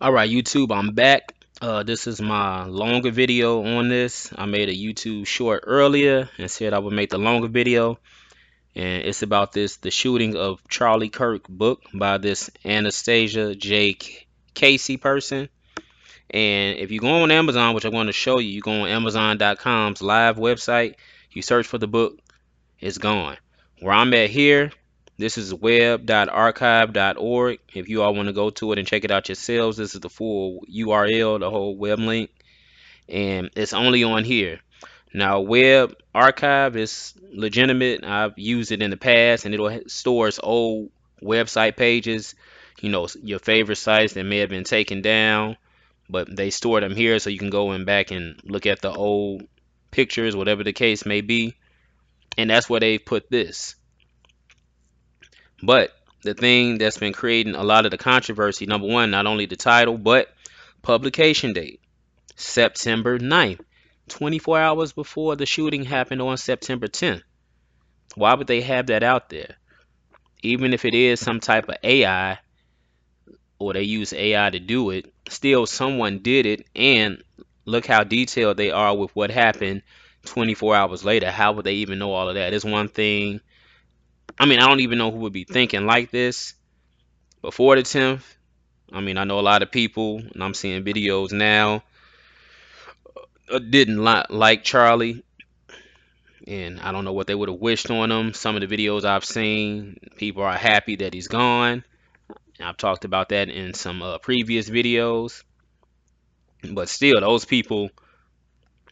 All right, YouTube, I'm back. This is my longer video on this. I made a YouTube short earlier and said I would make the longer video, and it's about the shooting of Charlie Kirk book by this Anastasia J. Casey person. And if you go on Amazon, which I'm going to show you, you go on Amazon.com's live website, you search for the book, it's gone. Where I'm at here, this is web.archive.org. If you all want to go to it and check it out yourselves, this is the full URL, the whole web link, and it's only on here. Now, web archive is legitimate. I've used it in the past, and it'll stores old website pages, your favorite sites that may have been taken down, but they store them here so you can go and back and look at the old pictures, whatever the case may be. And that's where they put this. But the thing that's been creating a lot of the controversy, number one, not only the title, but publication date, September 9th, 24 hours before the shooting happened on September 10th. Why would they have that out there? Even if it is some type of AI or they use AI to do it, still someone did it, and look how detailed they are with what happened 24 hours later. How would they even know all of that? It's one thing. I mean, I don't even know who would be thinking like this before the 10th. I mean, I know a lot of people, and I'm seeing videos now, didn't like Charlie, and I don't know what they would have wished on him. Some of the videos I've seen, people are happy that he's gone. I've talked about that in some previous videos, but still, those people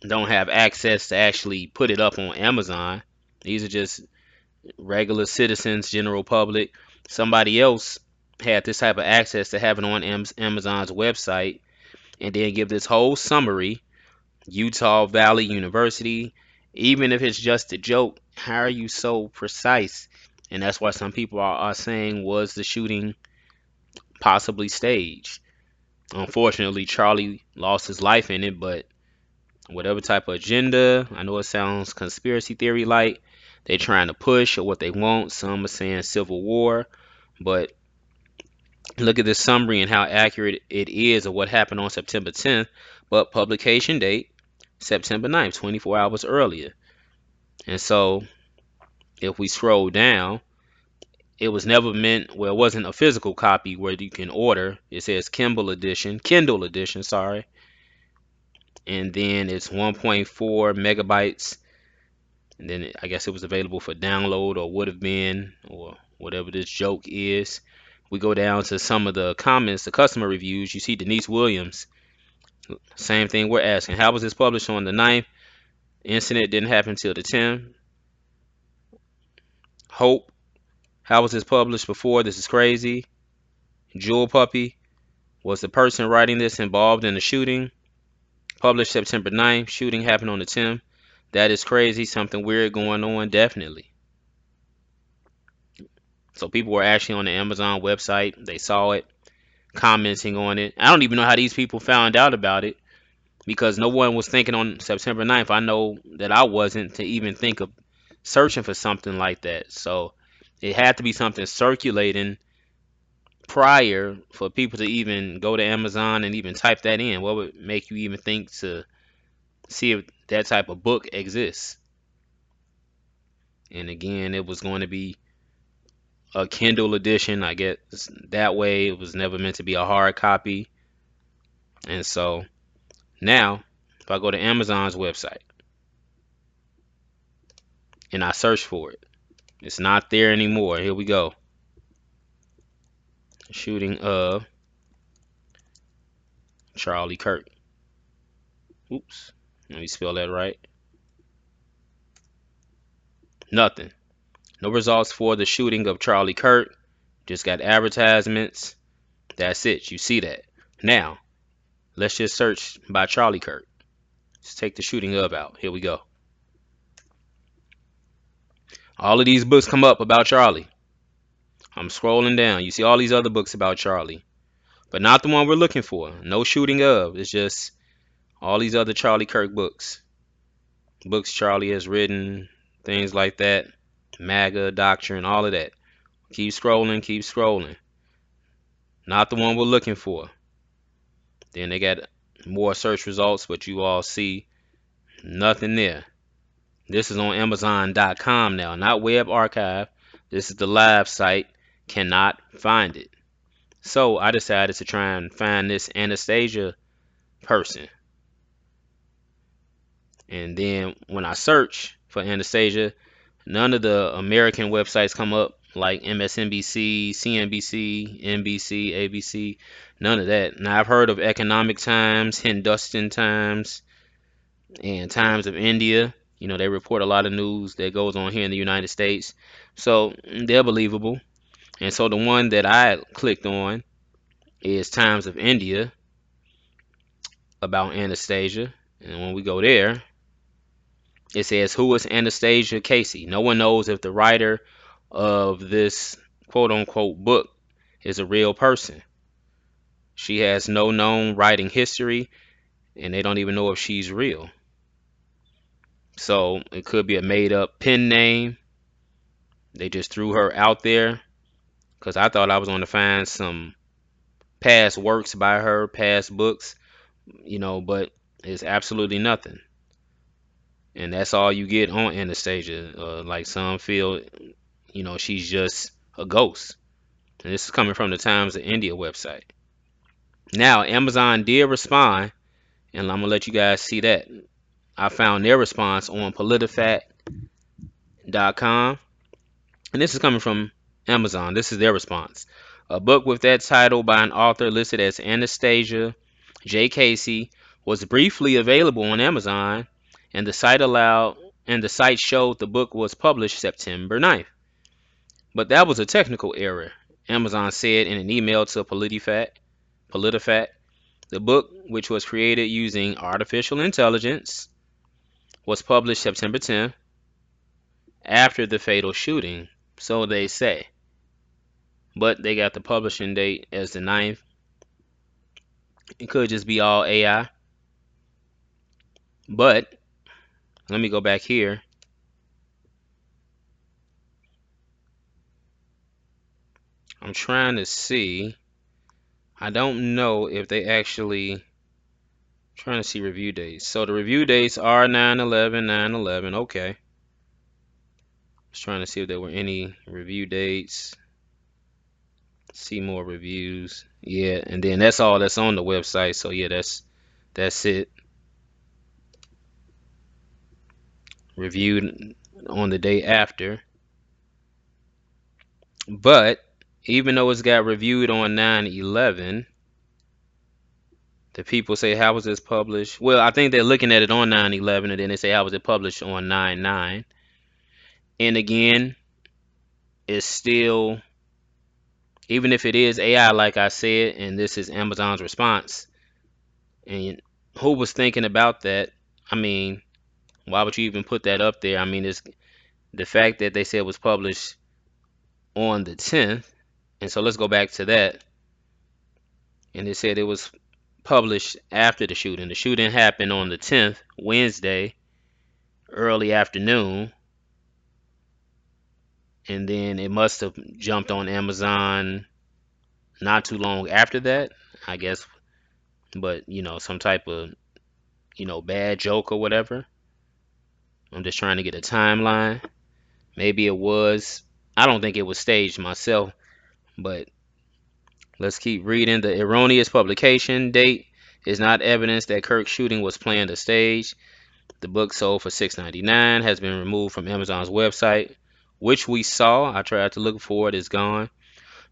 don't have access to actually put it up on Amazon. These are just regular citizens, general public. Somebody else had this type of access to have it on Amazon's website and then give this whole summary. Utah Valley University, even if it's just a joke, how are you so precise? And that's why some people are saying, was the shooting possibly staged? Unfortunately, Charlie lost his life in it, but whatever type of agenda, I know it sounds conspiracy theory like, they're trying to push or what they want. Some are saying civil war, but look at this summary and how accurate it is of what happened on September 10th, but publication date September 9th, 24 hours earlier. And so if we scroll down, it was never meant, well, it wasn't a physical copy where you can order. It says Kindle edition, sorry. And then it's 1.4 megabytes. And then I guess it was available for download, or would have been, or whatever this joke is. We go down to some of the comments, the customer reviews. You see Denise Williams. Same thing we're asking. How was this published on the 9th? Incident didn't happen till the 10th. Hope. How was this published before? This is crazy. Jewel Puppy. Was the person writing this involved in the shooting? Published September 9th. Shooting happened on the 10th. That is crazy. Something weird going on. Definitely. So people were actually on the Amazon website. They saw it, commenting on it. I don't even know how these people found out about it, because no one was thinking on September 9th. I know that I wasn't to even think of searching for something like that. So it had to be something circulating prior for people to even go to Amazon and even type that in. What would make you even think to see if that type of book exists? And again, it was going to be a Kindle edition. I guess that way it was never meant to be a hard copy. And so now, if I go to Amazon's website and I search for it, it's not there anymore. Here we go. Shooting of Charlie Kirk. Oops. Let me spell that right. Nothing. No results for the shooting of Charlie Kirk. Just got advertisements. That's it. You see that. Now, let's just search by Charlie Kirk. Let's take the shooting of out. Here we go. All of these books come up about Charlie. I'm scrolling down. You see all these other books about Charlie, but not the one we're looking for. No shooting of. It's just all these other Charlie Kirk books. Books Charlie has written, things like that. MAGA, Doctrine, all of that. Keep scrolling, keep scrolling. Not the one we're looking for. Then they got more search results, but you all see nothing there. This is on Amazon.com now, not Web Archive. This is the live site. Cannot find it. So I decided to try and find this Anastasia person. And then when I search for Anastasia, none of the American websites come up like MSNBC, CNBC, NBC, ABC, none of that. Now I've heard of Economic Times, Hindustan Times, and Times of India. You know, they report a lot of news that goes on here in the United States. So they're believable. And so the one that I clicked on is Times of India about Anastasia. And when we go there, it says, who is Anastasia Casey? No one knows if the writer of this quote unquote book is a real person. She has no known writing history, and they don't even know if she's real. So it could be a made up pen name. They just threw her out there because I thought I was going to find some past works by her, past books, but it's absolutely nothing. And that's all you get on Anastasia. Like some feel, she's just a ghost. And this is coming from the Times of India website. Now, Amazon did respond, and I'm gonna let you guys see that. I found their response on PolitiFact.com, and this is coming from Amazon. This is their response. A book with that title by an author listed as Anastasia J. Casey was briefly available on Amazon, and the site showed the book was published September 9th. But that was a technical error, Amazon said in an email to PolitiFact. The book, which was created using artificial intelligence, was published September 10th after the fatal shooting, so they say. But they got the publishing date as the 9th. It could just be all AI. But let me go back here. I'm trying to see. I don't know if they actually trying to see review dates. So the review dates are 9/11, 9/11. Okay. Just trying to see if there were any review dates. See more reviews. Yeah, and then that's all that's on the website. So yeah, that's it. Reviewed on the day after. But even though it's got reviewed on 9/11, the people say, how was this published? Well, I think they're looking at it on 9/11, and then they say, how was it published on 9/9? And again, it's still, even if it is AI, like I said, and this is Amazon's response, and who was thinking about that? I mean, why would you even put that up there? I mean, it's the fact that they said it was published on the 10th, and so let's go back to that. And they said it was published after the shooting. The shooting happened on the 10th, Wednesday, early afternoon, and then it must have jumped on Amazon not too long after that, I guess. But some type of bad joke or whatever. I'm just trying to get a timeline. Maybe it was. I don't think it was staged myself, but let's keep reading. The erroneous publication date is not evidence that Kirk's shooting was planned or staged. The book sold for $6.99 has been removed from Amazon's website, which we saw. I tried to look for it. It's gone.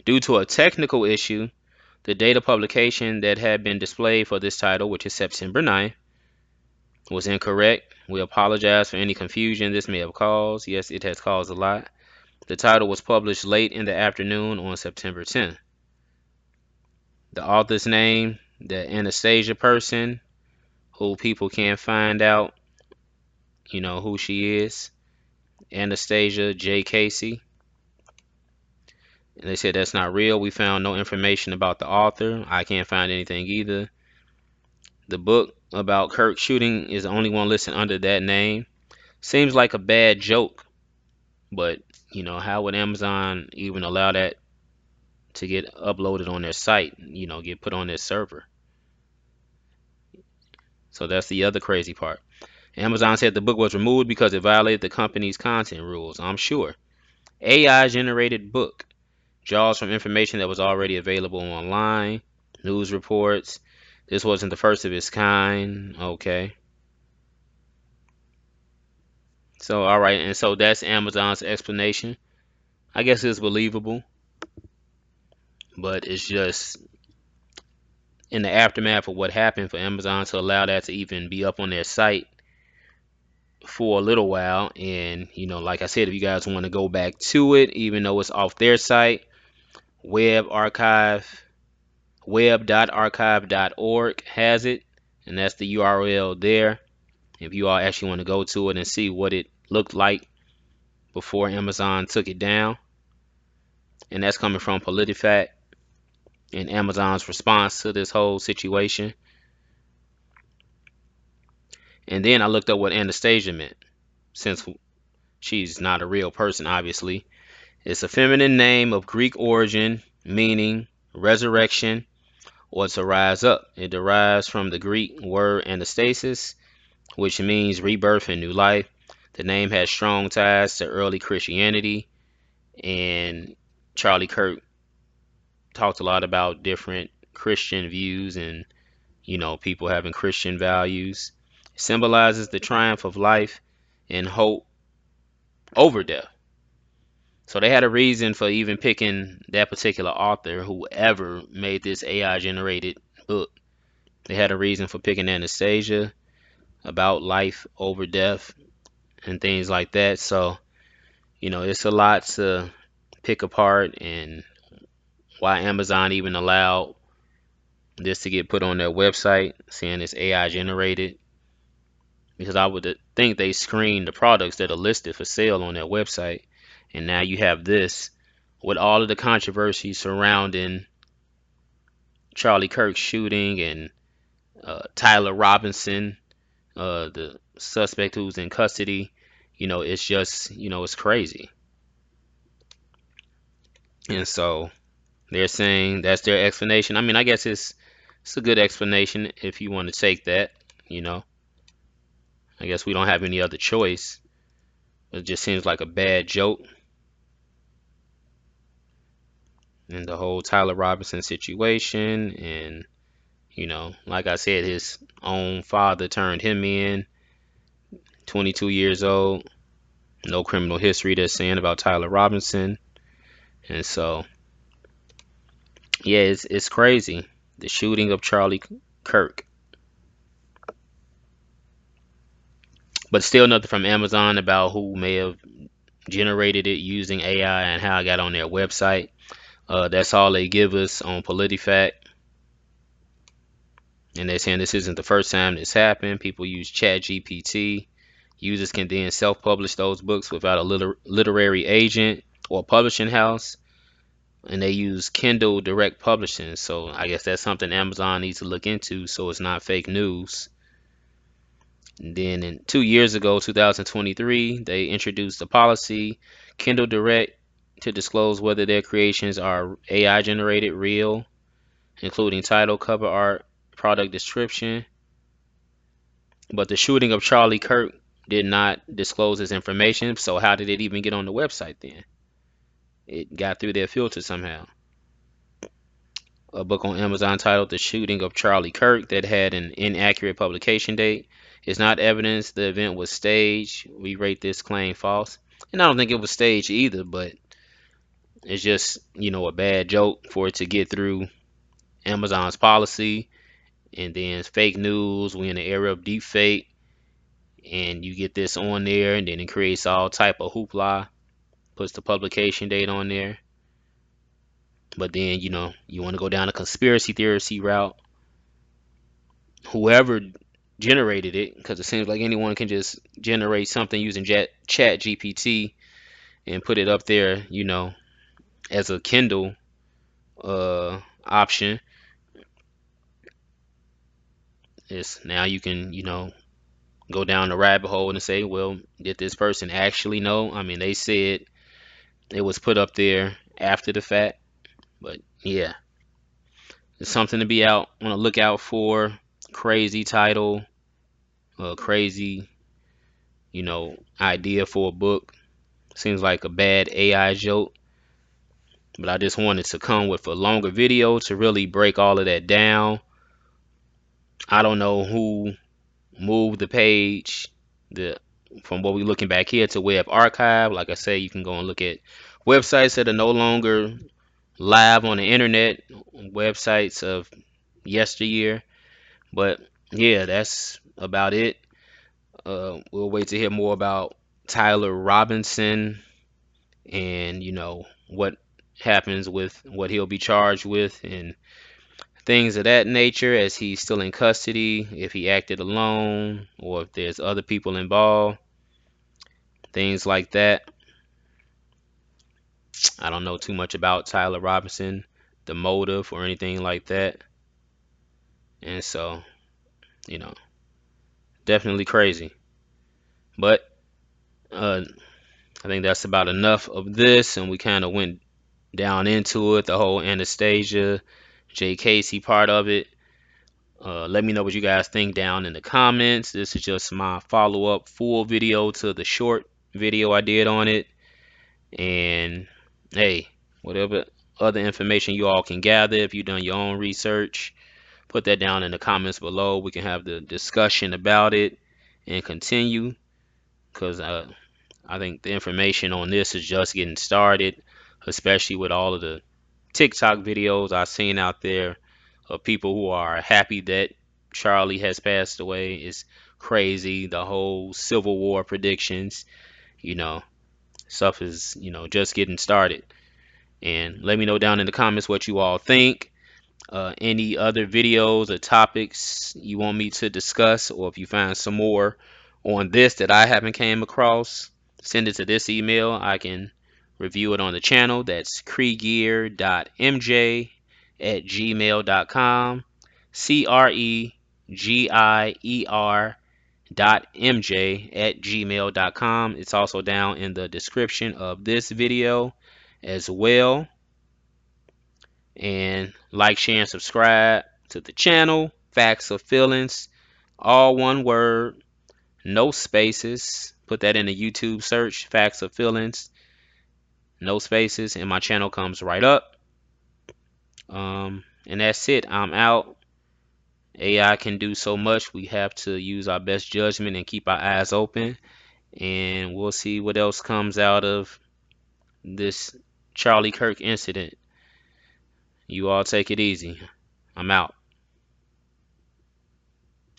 Due to a technical issue, the date of publication that had been displayed for this title, which is September 9th, was incorrect. We apologize for any confusion this may have caused. Yes, it has caused a lot. The title was published late in the afternoon on September 10th. The author's name, the Anastasia person, who people can't find out, who she is, Anastasia J. Casey. And they said that's not real. We found no information about the author. I can't find anything either. The book about Kirk shooting is the only one listed under that name. Seems like a bad joke, but how would Amazon even allow that to get uploaded on their site, get put on their server? So that's the other crazy part. Amazon said the book was removed because it violated the company's content rules. I'm sure. AI generated book draws from information that was already available online, news reports. This wasn't the first of its kind. Okay. So, all right. And so that's Amazon's explanation. I guess it's believable, but it's just in the aftermath of what happened for Amazon to allow that to even be up on their site for a little while. And, like I said, if you guys want to go back to it, even though it's off their site, web archive, web.archive.org has it, and that's the URL there. If you all actually want to go to it and see what it looked like before Amazon took it down, and that's coming from PolitiFact and Amazon's response to this whole situation. And then I looked up what Anastasia meant, since she's not a real person, obviously. It's a feminine name of Greek origin, meaning resurrection or to rise up. It derives from the Greek word anastasis, which means rebirth and new life. The name has strong ties to early Christianity, and Charlie Kirk talked a lot about different Christian views and, people having Christian values. It symbolizes the triumph of life and hope over death. So they had a reason for even picking that particular author, whoever made this AI generated book. They had a reason for picking Anastasia about life over death and things like that. So, it's a lot to pick apart, and why Amazon even allowed this to get put on their website, saying it's AI generated. Because I would think they screen the products that are listed for sale on their website. And now you have this with all of the controversy surrounding Charlie Kirk shooting and Tyler Robinson, the suspect who's in custody. It's just, it's crazy. And so they're saying that's their explanation. I mean, I guess it's a good explanation if you want to take that, you know. I guess we don't have any other choice. It just seems like a bad joke. And the whole Tyler Robinson situation, and like I said, his own father turned him in, 22 years old, no criminal history, they're saying about Tyler Robinson. And so yeah, it's crazy, the shooting of Charlie Kirk. But still nothing from Amazon about who may have generated it using AI and how I got on their website. That's all they give us on PolitiFact. And they're saying this isn't the first time this happened. People use ChatGPT. Users can then self-publish those books without a literary agent or publishing house. And they use Kindle Direct Publishing. So I guess that's something Amazon needs to look into so it's not fake news. And then 2 years ago, 2023, they introduced a policy, Kindle Direct, to disclose whether their creations are AI generated, real, including title, cover art, product description. But the shooting of Charlie Kirk did not disclose this information, so how did it even get on the website then? It got through their filter somehow. A book on Amazon titled The Shooting of Charlie Kirk that had an inaccurate publication date is not evidence the event was staged. We rate this claim false. And I don't think it was staged either, but it's just, a bad joke for it to get through Amazon's policy. And then fake news, we in the era of deep fake, and you get this on there, and then it creates all type of hoopla, puts the publication date on there. But then, you want to go down a conspiracy theory route. Whoever generated it, because it seems like anyone can just generate something using Chat GPT and put it up there, as a Kindle option. It's now you can, go down the rabbit hole and say, well, did this person actually know? I mean, they said it was put up there after the fact, but yeah, it's something to be out on a lookout for. Crazy title. A crazy, idea for a book. Seems like a bad AI joke, but I just wanted to come with a longer video to really break all of that down. I don't know who moved the page, the from what we're looking back here to web archive. Like I say, you can go and look at websites that are no longer live on the internet, websites of yesteryear. But yeah, that's about it. We'll wait to hear more about Tyler Robinson and what happens with what he'll be charged with and things of that nature as he's still in custody, if he acted alone or if there's other people involved, things like that. I don't know too much about Tyler Robinson, the motive or anything like that. And so, you know, definitely crazy. But uh, I think that's about enough of this, and we kind of went down into it, the whole Anastasia, Jay Casey part of it. Let me know what you guys think down in the comments. This is just my follow-up full video to the short video I did on it. And hey, whatever other information you all can gather, if you've done your own research, put that down in the comments below. We can have the discussion about it and continue because I think the information on this is just getting started, especially with all of the TikTok videos I've seen out there of people who are happy that Charlie has passed away. Is crazy. The whole Civil War predictions, you know, stuff is, just getting started. And let me know down in the comments what you all think. Any other videos or topics you want me to discuss, or if you find some more on this that I haven't came across, send it to this email. I can review it on the channel. That's cregier.mj@gmail.com. cregier.mj@gmail.com. It's also down in the description of this video as well. And like, share, and subscribe to the channel. Facts or feelings, all one word, no spaces. Put that in the YouTube search, facts or feelings, no spaces, and my channel comes right up. And that's it. I'm out. AI can do so much. We have to use our best judgment and keep our eyes open. And we'll see what else comes out of this Charlie Kirk incident. You all take it easy. I'm out.